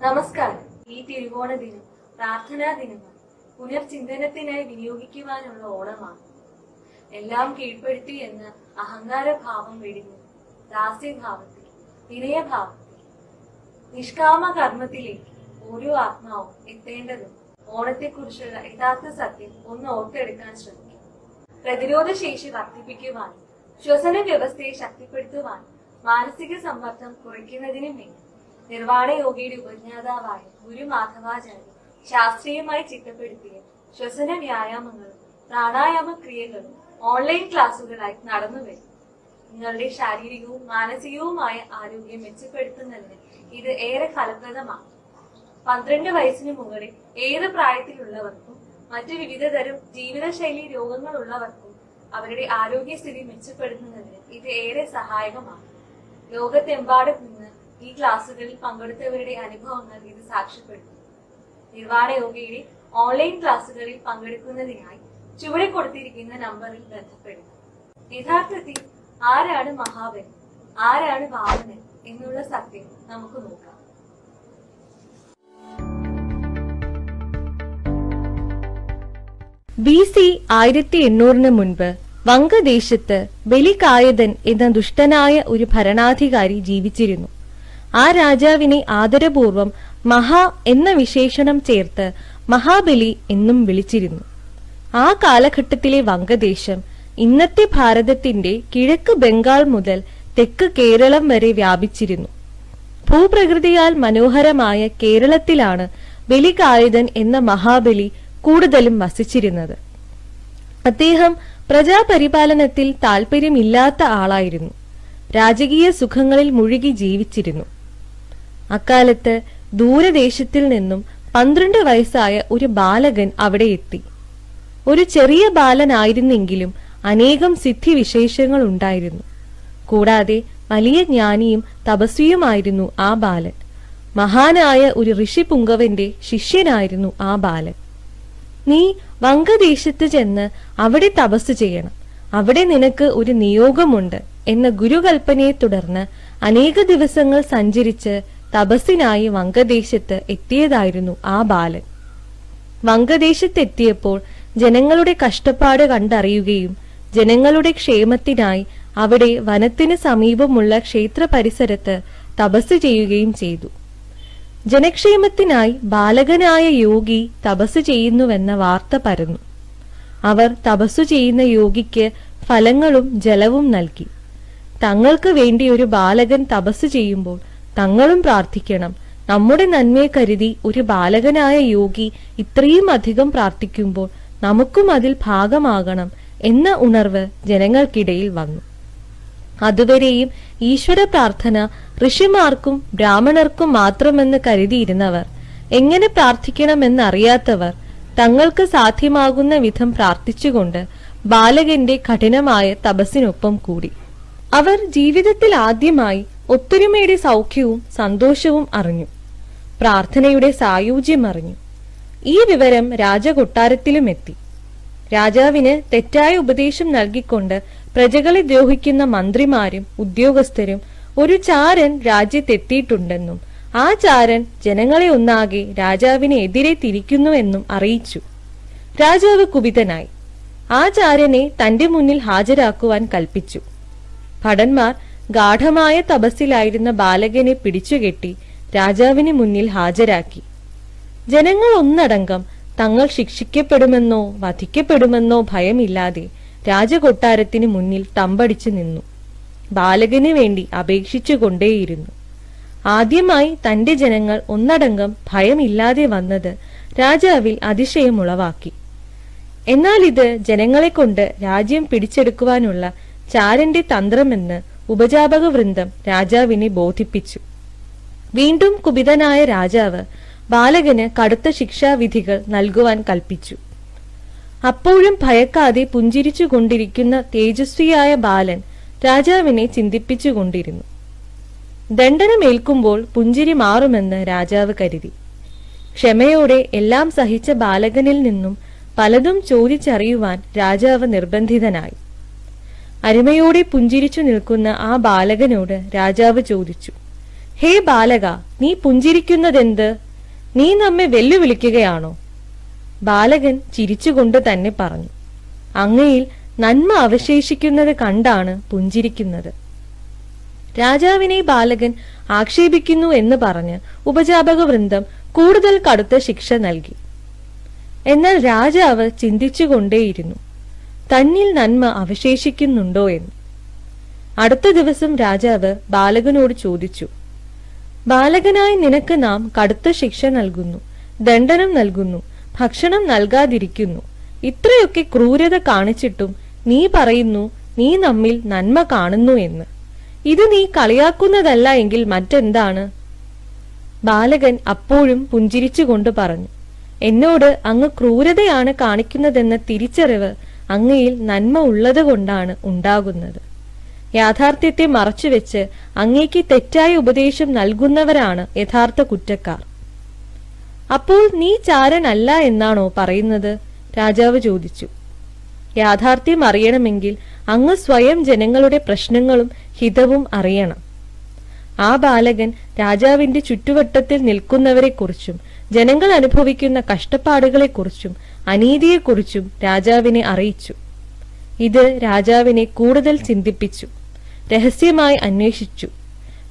നമസ്കാരം. ഈ തിരുവോണ ദിനം പ്രാർത്ഥനാ ദിനമാണ്. പുനർചിന്തനത്തിനായി വിനിയോഗിക്കുവാനുള്ള ഓണമാണ്. എല്ലാം കീഴ്പ്പെടുത്തി എന്ന അഹങ്കാരഭാവം വെടിഞ്ഞ് ദാസ്യഭാവത്തിൽ, വിനയഭാവത്തിൽ, നിഷ്കാമ കർമ്മത്തിലേക്ക് ഓരോ ആത്മാവും എത്തേണ്ടതും ഓണത്തെക്കുറിച്ചുള്ള യഥാർത്ഥ സത്യം ഒന്ന് ഓർത്തെടുക്കാൻ ശ്രമിക്കും. പ്രതിരോധ ശേഷി വർദ്ധിപ്പിക്കുവാനും ശ്വസന വ്യവസ്ഥയെ ശക്തിപ്പെടുത്തുവാനും മാനസിക സമ്മർദ്ദം കുറയ്ക്കുന്നതിനും വേണ്ടി നിർവാണ യോഗയുടെ ഉപജ്ഞാതാവായ ഗുരു മാധവാചാര്യ ശാസ്ത്രീയമായി ചിട്ടപ്പെടുത്തിയ ശ്വസന വ്യായാമങ്ങളും പ്രാണായാമ ക്രിയകളും ഓൺലൈൻ ക്ലാസുകളായി നടന്നുവരും. നിങ്ങളുടെ ശാരീരികവും മാനസികവുമായ ആരോഗ്യം മെച്ചപ്പെടുത്തുന്നതിന് ഇത് ഏറെ ഫലപ്രദമാണ്. 12 വയസ്സിന് മുകളിൽ ഏത് പ്രായത്തിലുള്ളവർക്കും മറ്റു വിവിധതരം ജീവിതശൈലി രോഗങ്ങളുള്ളവർക്കും അവരുടെ ആരോഗ്യസ്ഥിതി മെച്ചപ്പെടുത്തുന്നതിന് ഇത് ഏറെ സഹായകമാണ്. ലോകത്തെമ്പാടും നിന്ന് ഈ ക്ലാസുകളിൽ പങ്കെടുത്തവരുടെ അനുഭവങ്ങൾ ഇത് സാക്ഷ്യപ്പെടുത്തുന്നു. നിർവാണ യോഗയുടെ ഓൺലൈൻ ക്ലാസുകളിൽ പങ്കെടുക്കുന്നതിനായി ചുവടെ കൊടുത്തിരിക്കുന്ന നമ്പറിൽ ബന്ധപ്പെടുക. യഥാർത്ഥത്തിൽ ആരാണ് മഹാബലി, ആരാണ് വാമനൻ എന്നുള്ള സത്യം നമുക്ക് നോക്കാം. BC 1800 മുൻപ് വംഗദേശത്ത് ബലികായതൻ എന്ന ദുഷ്ടനായ ഒരു ഭരണാധികാരി ജീവിച്ചിരുന്നു. ആ രാജാവിനെ ആദരപൂർവം മഹാ എന്ന വിശേഷണം ചേർത്ത് മഹാബലി എന്നും വിളിച്ചിരുന്നു. ആ കാലഘട്ടത്തിലെ വംഗദേശം ഇന്നത്തെ ഭാരതത്തിന്റെ കിഴക്ക് ബംഗാൾ മുതൽ തെക്ക് കേരളം വരെ വ്യാപിച്ചിരുന്നു. ഭൂപ്രകൃതിയാൽ മനോഹരമായ കേരളത്തിലാണ് ബലികായതൻ എന്ന മഹാബലി കൂടുതലും വസിച്ചിരുന്നത്. അദ്ദേഹം പ്രജാപരിപാലനത്തിൽ താല്പര്യമില്ലാത്ത ആളായിരുന്നു. രാജകീയ സുഖങ്ങളിൽ മുഴുകി ജീവിച്ചിരുന്നു. അക്കാലത്ത് ദൂരദേശത്തിൽ നിന്നും 12 വയസ്സായ ഒരു ബാലകൻ അവിടെ എത്തി. ഒരു ചെറിയ ബാലനായിരുന്നെങ്കിലും അനേകം സിദ്ധിവിശേഷങ്ങൾ ഉണ്ടായിരുന്നു. കൂടാതെ വലിയ ജ്ഞാനിയും തപസ്വിയുമായിരുന്നു ആ ബാലൻ. മഹാനായ ഒരു ഋഷിപുങ്കവന്റെ ശിഷ്യനായിരുന്നു ആ ബാലൻ. നീ വംഗദേശത്ത് ചെന്ന് അവിടെ തപസ് ചെയ്യണം, അവിടെ നിനക്ക് ഒരു നിയോഗമുണ്ട് എന്ന ഗുരുകൽപ്പനയെ തുടർന്ന് അനേക ദിവസങ്ങൾ സഞ്ചരിച്ച് തപസ്സിനായി വംഗദേശത്ത് എത്തിയതായിരുന്നു ആ ബാലൻ. വംഗദേശത്തെത്തിയപ്പോൾ ജനങ്ങളുടെ കഷ്ടപ്പാട് കണ്ടറിയുകയും ജനങ്ങളുടെ ക്ഷേമത്തിനായി അവിടെ വനത്തിന് സമീപമുള്ള ക്ഷേത്ര പരിസരത്ത് തപസ് ചെയ്യുകയും ചെയ്തു. ജനക്ഷേമത്തിനായി ബാലകനായ യോഗി തപസ് ചെയ്യുന്നുവെന്ന വാർത്ത പരന്നു. അവർ തപസ്സു ചെയ്യുന്ന യോഗിക്ക് ഫലങ്ങളും ജലവും നൽകി. തങ്ങൾക്ക് വേണ്ടി ഒരു ബാലകൻ തപസ് ചെയ്യുമ്പോൾ തങ്ങളും പ്രാർത്ഥിക്കണം. നമ്മുടെ നന്മയെ കരുതി ഒരു ബാലകനായ യോഗി ഇത്രയും അധികം പ്രാർത്ഥിക്കുമ്പോൾ നമുക്കും അതിൽ ഭാഗമാകണം എന്ന ഉണർവ് ജനങ്ങൾക്കിടയിൽ വന്നു. അതുവരെയും ഈശ്വര പ്രാർത്ഥന ഋഷിമാർക്കും ബ്രാഹ്മണർക്കും മാത്രമെന്ന് കരുതിയിരുന്നവർ, എങ്ങനെ പ്രാർത്ഥിക്കണമെന്നറിയാത്തവർ തങ്ങൾക്ക് സാധ്യമാകുന്ന വിധം പ്രാർത്ഥിച്ചുകൊണ്ട് ബാലകന്റെ കഠിനമായ തപസ്സിനൊപ്പം കൂടി. അവർ ജീവിതത്തിൽ ആദ്യമായി ഒത്തൊരുമയുടെ സൗഖ്യവും സന്തോഷവും അറിഞ്ഞു. പ്രാർത്ഥനയുടെ സായുജ്യം അറിഞ്ഞു. ഈ വിവരം രാജകൊട്ടാരത്തിലും എത്തി. രാജാവിന് തെറ്റായ ഉപദേശം നൽകിക്കൊണ്ട് പ്രജകളെ ദ്രോഹിക്കുന്ന മന്ത്രിമാരും ഉദ്യോഗസ്ഥരും ഒരു ചാരൻ രാജ്യത്തെത്തിയിട്ടുണ്ടെന്നും ആ ചാരൻ ജനങ്ങളെ ഒന്നാകെ രാജാവിന് എതിരെ തിരിക്കുന്നുവെന്നും അറിയിച്ചു. രാജാവ് കുപിതനായി. ആ ചാരനെ തന്റെ മുന്നിൽ ഹാജരാക്കുവാൻ കൽപ്പിച്ചു. ഭടന്മാർ ഗാഠമായ തപസ്സിലായിരുന്ന ബാലകനെ പിടിച്ചുകെട്ടി രാജാവിന് മുന്നിൽ ഹാജരാക്കി. ജനങ്ങൾ ഒന്നടങ്കം തങ്ങൾ ശിക്ഷിക്കപ്പെടുമെന്നോ വധിക്കപ്പെടുമെന്നോ ഭയമില്ലാതെ രാജകൊട്ടാരത്തിന് മുന്നിൽ തമ്പടിച്ചു നിന്നു. ബാലകന് വേണ്ടി അപേക്ഷിച്ചുകൊണ്ടേയിരുന്നു. ആദ്യമായി തന്റെ ജനങ്ങൾ ഒന്നടങ്കം ഭയമില്ലാതെ വന്നത് രാജാവിൽ അതിശയമുളവാക്കി. എന്നാൽ ഇത് ജനങ്ങളെ കൊണ്ട് രാജ്യം പിടിച്ചെടുക്കുവാനുള്ള ചാരന്റെ തന്ത്രമെന്ന് ഉപജാപക വൃന്ദം രാജാവിനെ ബോധിപ്പിച്ചു. വീണ്ടും കുപിതനായ രാജാവ് ബാലകന് കടുത്ത ശിക്ഷാവിധികൾ നൽകുവാൻ കൽപ്പിച്ചു. അപ്പോഴും ഭയക്കാതെ പുഞ്ചിരിച്ചുകൊണ്ടിരിക്കുന്ന തേജസ്വിയായ ബാലൻ രാജാവിനെ ചിന്തിപ്പിച്ചുകൊണ്ടിരുന്നു. ദണ്ഡനമേൽക്കുമ്പോൾ പുഞ്ചിരി മാറുമെന്ന് രാജാവ് കരുതി. ക്ഷമയോടെ എല്ലാം സഹിച്ച ബാലകനിൽ നിന്നും പലതും ചോദിച്ചറിയുവാൻ രാജാവ് നിർബന്ധിതനായി. അരുമയോടെ പുഞ്ചിരിച്ചു നിൽക്കുന്ന ആ ബാലകനോട് രാജാവ് ചോദിച്ചു, ഹേ ബാലക, നീ പുഞ്ചിരിക്കുന്നതെന്ത്? നീ നമ്മെ വെല്ലുവിളിക്കുകയാണോ? ബാലകൻ ചിരിച്ചുകൊണ്ട് തന്നെ പറഞ്ഞു, അങ്ങയിൽ നന്മ അവശേഷിക്കുന്നത് കണ്ടാണ് പുഞ്ചിരിക്കുന്നത്. രാജാവിനെ ബാലകൻ ആക്ഷേപിക്കുന്നു എന്ന് പറഞ്ഞ് ഉപജാപക വൃന്ദം കൂടുതൽ കടുത്ത ശിക്ഷ നൽകി. എന്നാൽ രാജാവ് ചിന്തിച്ചുകൊണ്ടേയിരുന്നു തന്നിൽ നന്മ അവശേഷിക്കുന്നുണ്ടോ എന്ന്. അടുത്ത ദിവസം രാജാവ് ബാലകനോട് ചോദിച്ചു, ബാലകനായി നിനക്ക് നാം കടുത്ത ശിക്ഷ നൽകുന്നു, ദണ്ഡനം നൽകുന്നു, ഭക്ഷണം നൽകാതിരിക്കുന്നു. ഇത്രയൊക്കെ ക്രൂരത കാണിച്ചിട്ടും നീ പറയുന്നു നീ നമ്മിൽ നന്മ കാണുന്നു എന്ന്. ഇത് നീ കളിയാക്കുന്നതല്ല എങ്കിൽ മറ്റെന്താണ്? ബാലകൻ അപ്പോഴും പുഞ്ചിരിച്ചുകൊണ്ട് പറഞ്ഞു, എന്നോട് അങ്ങ് ക്രൂരതയാണ് കാണിക്കുന്നതെന്ന തിരിച്ചറിവ് അങ്ങയിൽ നന്മ ഉള്ളത് കൊണ്ടാണ് ഉണ്ടാകുന്നത്. യാഥാർത്ഥ്യത്തെ മറച്ചുവെച്ച് അങ്ങേക്ക് തെറ്റായ ഉപദേശം നൽകുന്നവരാണ് യഥാർത്ഥ കുറ്റക്കാർ. അപ്പോൾ നീ ചാരനല്ല എന്നാണോ പറയുന്നത്? രാജാവ് ചോദിച്ചു. യാഥാർത്ഥ്യം അറിയണമെങ്കിൽ അങ്ങ് സ്വയം ജനങ്ങളുടെ പ്രശ്നങ്ങളും ഹിതവും അറിയണം. ആ ബാലകൻ രാജാവിന്റെ ചുറ്റുവട്ടത്തിൽ നിൽക്കുന്നവരെക്കുറിച്ചും ജനങ്ങൾ അനുഭവിക്കുന്ന കഷ്ടപ്പാടുകളെക്കുറിച്ചും അനീതിയെക്കുറിച്ചും രാജാവിനെ അറിയിച്ചു. ഇത് രാജാവിനെ കൂടുതൽ ചിന്തിപ്പിച്ചു. രഹസ്യമായി അന്വേഷിച്ചു.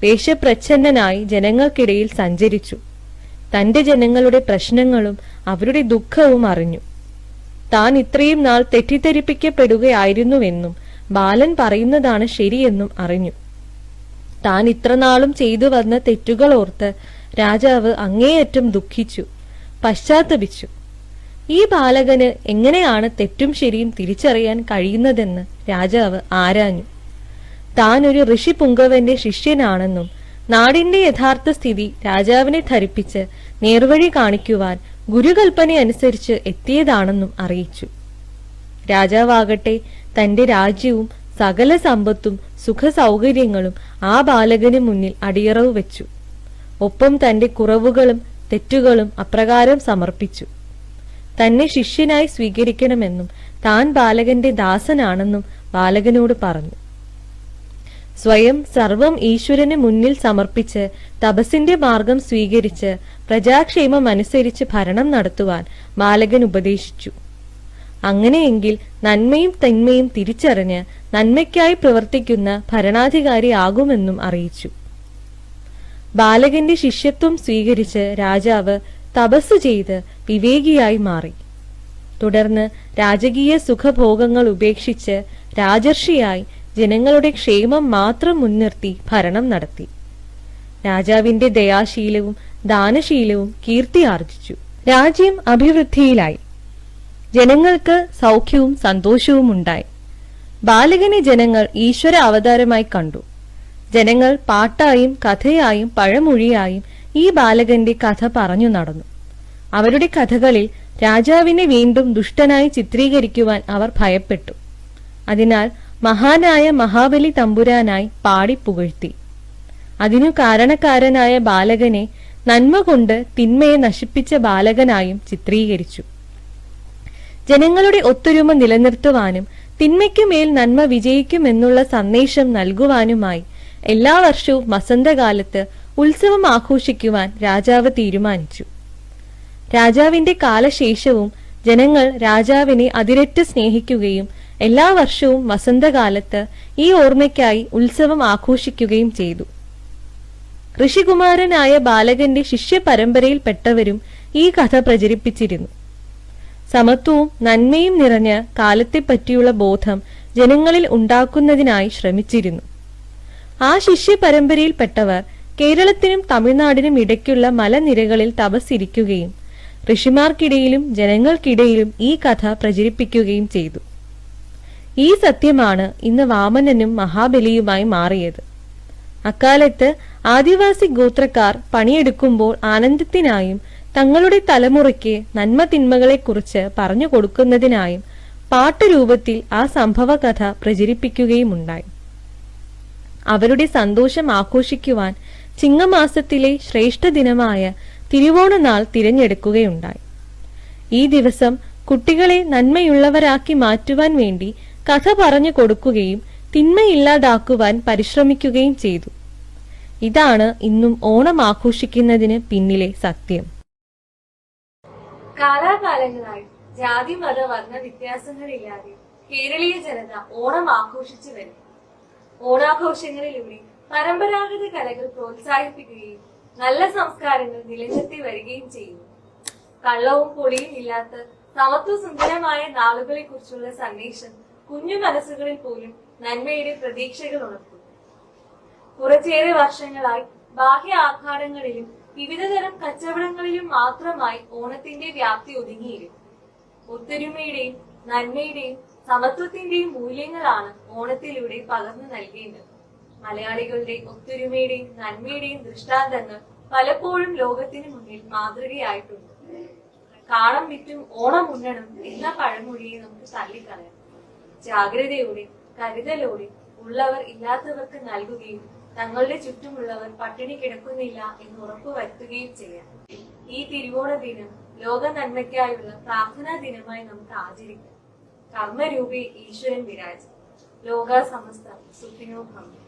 വേഷപ്രച്ഛന്നനായി ജനങ്ങൾക്കിടയിൽ സഞ്ചരിച്ചു. തന്റെ ജനങ്ങളുടെ പ്രശ്നങ്ങളും അവരുടെ ദുഃഖവും അറിഞ്ഞു. താൻ ഇത്രയും നാൾ തെറ്റിദ്ധരിപ്പിക്കപ്പെടുകയായിരുന്നുവെന്നും ബാലൻ പറയുന്നതാണ് ശരിയെന്നും അറിഞ്ഞു. താൻ ഇത്രനാളും ചെയ്തു വന്ന തെറ്റുകൾ ഓർത്ത് രാജാവ് അങ്ങേയറ്റം ദുഃഖിച്ചു, പശ്ചാത്തപിച്ചു. ഈ ബാലകന് എങ്ങനെയാണ് തെറ്റും ശരിയും തിരിച്ചറിയാൻ കഴിയുന്നതെന്ന് രാജാവ് ആരാഞ്ഞു. താൻ ഒരു ഋഷി പുങ്കവന്റെ ശിഷ്യനാണെന്നും നാടിന്റെ യഥാർത്ഥ സ്ഥിതി രാജാവിനെ ധരിപ്പിച്ച് നേർവഴി കാണിക്കുവാൻ ഗുരുകൽപ്പന അനുസരിച്ച് എത്തിയതാണെന്നും അറിയിച്ചു. രാജാവാകട്ടെ തന്റെ രാജ്യവും സകല സമ്പത്തും സുഖ സൗകര്യങ്ങളും ആ ബാലകന് മുന്നിൽ അടിയറവ് വെച്ചു. ഒപ്പം തന്റെ കുറവുകളും തെറ്റുകളും അപ്രകാരം സമർപ്പിച്ചു. തന്നെ ശിഷ്യനായി സ്വീകരിക്കണമെന്നും താൻ ബാലകന്റെ ദാസനാണെന്നും ബാലകനോട് പറഞ്ഞു. സ്വയം സർവം ഈശ്വരന് മുന്നിൽ സമർപ്പിച്ച് തപസ്സിന്റെ മാർഗം സ്വീകരിച്ച് പ്രജാക്ഷേമം അനുസരിച്ച് ഭരണം നടത്തുവാൻ ബാലകൻ ഉപദേശിച്ചു. അങ്ങനെയെങ്കിൽ നന്മയും തിന്മയും തിരിച്ചറിഞ്ഞ് നന്മയ്ക്കായി പ്രവർത്തിക്കുന്ന ഭരണാധികാരിയാകുമെന്നും അറിയിച്ചു. ബാലകന്റെ ശിഷ്യത്വം സ്വീകരിച്ച് രാജാവ് തപസ് ചെയ്ത് വിവേകിയായി മാറി. തുടർന്ന് രാജകീയ സുഖഭോഗങ്ങൾ ഉപേക്ഷിച്ച് രാജർഷിയായി ജനങ്ങളുടെ ക്ഷേമം മാത്രം മുൻനിർത്തി ഭരണം നടത്തി. രാജാവിന്റെ ദയാശീലവും ദാനശീലവും കീർത്തി ആർജിച്ചു. രാജ്യം അഭിവൃദ്ധിയിലായി. ജനങ്ങൾക്ക് സൗഖ്യവും സന്തോഷവും ഉണ്ടായി. ബാലകനെ ജനങ്ങൾ ഈശ്വര അവതാരമായി കണ്ടു. ജനങ്ങൾ പാട്ടായും കഥയായും പഴമൊഴിയായും ഈ ബാലകന്റെ കഥ പറഞ്ഞു നടന്നു. അവരുടെ കഥകളിൽ രാജാവിനെ വീണ്ടും ദുഷ്ടനായി ചിത്രീകരിക്കുവാൻ അവർ ഭയപ്പെട്ടു. അതിനാൽ മഹാനായ മഹാബലി തമ്പുരാനായി പാടി പുകഴ്ത്തി. അതിനു കാരണക്കാരനായ ബാലകനെ നന്മ കൊണ്ട് തിന്മയെ നശിപ്പിച്ച ബാലകനായും ചിത്രീകരിച്ചു. ജനങ്ങളുടെ ഒത്തൊരുമ നിലനിർത്തുവാനും തിന്മയ്ക്കുമേൽ നന്മ വിജയിക്കുമെന്നുള്ള സന്ദേശം നൽകുവാനുമായി എല്ലാ വർഷവും വസന്തകാലത്ത് ഉത്സവം ആഘോഷിക്കുവാൻ രാജാവ് തീരുമാനിച്ചു. രാജാവിന്റെ കാലശേഷവും ജനങ്ങൾ രാജാവിനെ അതിരറ്റ് സ്നേഹിക്കുകയും എല്ലാ വർഷവും വസന്തകാലത്ത് ഈ ഓർമ്മയ്ക്കായി ഉത്സവം ആഘോഷിക്കുകയും ചെയ്തു. ഋഷികുമാരനായ ബാലകന്റെ ശിഷ്യ പരമ്പരയിൽപ്പെട്ടവരും ഈ കഥ പ്രചരിപ്പിച്ചിരുന്നു. സമത്വവും നന്മയും നിറഞ്ഞ കാലത്തെപ്പറ്റിയുള്ള ബോധം ജനങ്ങളിൽ ഉണ്ടാക്കുന്നതിനായി ശ്രമിച്ചിരുന്നു. ആ ശിഷ്യ പരമ്പരയിൽപ്പെട്ടവർ കേരളത്തിനും തമിഴ്നാടിനും ഇടയ്ക്കുള്ള മലനിരകളിൽ തപസ്സിരിക്കുകയും ഋഷിമാർക്കിടയിലും ജനങ്ങൾക്കിടയിലും ഈ കഥ പ്രചരിപ്പിക്കുകയും ചെയ്തു. ഈ സത്യമാണ് ഇന്ന് വാമനനും മഹാബലിയുമായി മാറിയത്. അക്കാലത്ത് ആദിവാസി ഗോത്രക്കാർ പണിയെടുക്കുമ്പോൾ ആനന്ദത്തിനായും തങ്ങളുടെ തലമുറയ്ക്ക് നന്മ തിന്മകളെക്കുറിച്ച് പറഞ്ഞു കൊടുക്കുന്നതിനായും പാട്ടുരൂപത്തിൽ ആ സംഭവ കഥ പ്രചരിപ്പിക്കുകയുമുണ്ടായി. അവരുടെ സന്തോഷം ആഘോഷിക്കുവാൻ ചിങ്ങമാസത്തിലെ ശ്രേഷ്ഠ ദിനമായ തിരുവോണനാൾ തിരഞ്ഞെടുക്കുകയുണ്ടായി. ഈ ദിവസം കുട്ടികളെ നന്മയുള്ളവരാക്കി മാറ്റുവാൻ വേണ്ടി കഥ പറഞ്ഞു കൊടുക്കുകയും തിന്മയില്ലാതാക്കുവാൻ പരിശ്രമിക്കുകയും ചെയ്തു. ഇതാണ് ഇന്നും ഓണം ആഘോഷിക്കുന്നതിന് പിന്നിലെ സത്യം. കാലാകാലങ്ങളായി ജാതി മത വർണ്ണ വ്യത്യാസങ്ങളില്ലാതെ കേരളീയ ജനത ഓണം ആഘോഷിച്ചു വരുന്നു. ഓണാഘോഷങ്ങളിലൂടെ പരമ്പരാഗത കലകൾ പ്രോത്സാഹിപ്പിക്കുകയും നല്ല സംസ്കാരങ്ങൾ നിലനിർത്തി വരികയും ചെയ്യുന്നു. കള്ളവും പൊളിയും ഇല്ലാത്ത സമത്വ സുന്ദരമായ നാളുകളെ കുറിച്ചുള്ള സന്ദേശം കുഞ്ഞു മനസ്സുകളിൽ പോലും നന്മയുടെ പ്രതീക്ഷകൾ ഉണർത്തുന്നു. കുറച്ചേറെ വർഷങ്ങളായി ബാഹ്യ ആഘാടങ്ങളിലും വിവിധതരം കച്ചവടങ്ങളിലും മാത്രമായി ഓണത്തിന്റെ വ്യാപ്തി ഒതുങ്ങിയിരുന്നു. ഒത്തൊരുമയുടെയും നന്മയുടെയും സമത്വത്തിന്റെയും മൂല്യങ്ങളാണ് ഓണത്തിലൂടെ പകർന്നു നൽകേണ്ടത്. മലയാളികളുടെ ഒത്തൊരുമയുടെയും നന്മയുടെയും ദൃഷ്ടാന്തങ്ങൾ പലപ്പോഴും ലോകത്തിന് മുന്നിൽ മാതൃകയായിട്ടുണ്ട്. കാണം വിറ്റും ഓണം ഉണ്ണണം എന്ന പഴമൊഴിയെ നമുക്ക് തള്ളിക്കളയാം. ജാഗ്രതയോടെ കരുതലോടെ ഉള്ളവർ ഇല്ലാത്തവർക്ക് നൽകുകയും തങ്ങളുടെ ചുറ്റുമുള്ളവർ പട്ടിണി കിടക്കുന്നില്ല എന്ന് ഉറപ്പുവരുത്തുകയും ചെയ്യാം. ഈ തിരുവോണ ദിനം ലോക നന്മയ്ക്കായുള്ള പ്രാർത്ഥനാ ദിനമായി നമുക്ക് ആചരിക്കാം. കർമ്മരൂപി ഈശ്വരൻ വിരാജ്. ലോക സമസ്ത സുഖിനോ ഭവന്തു.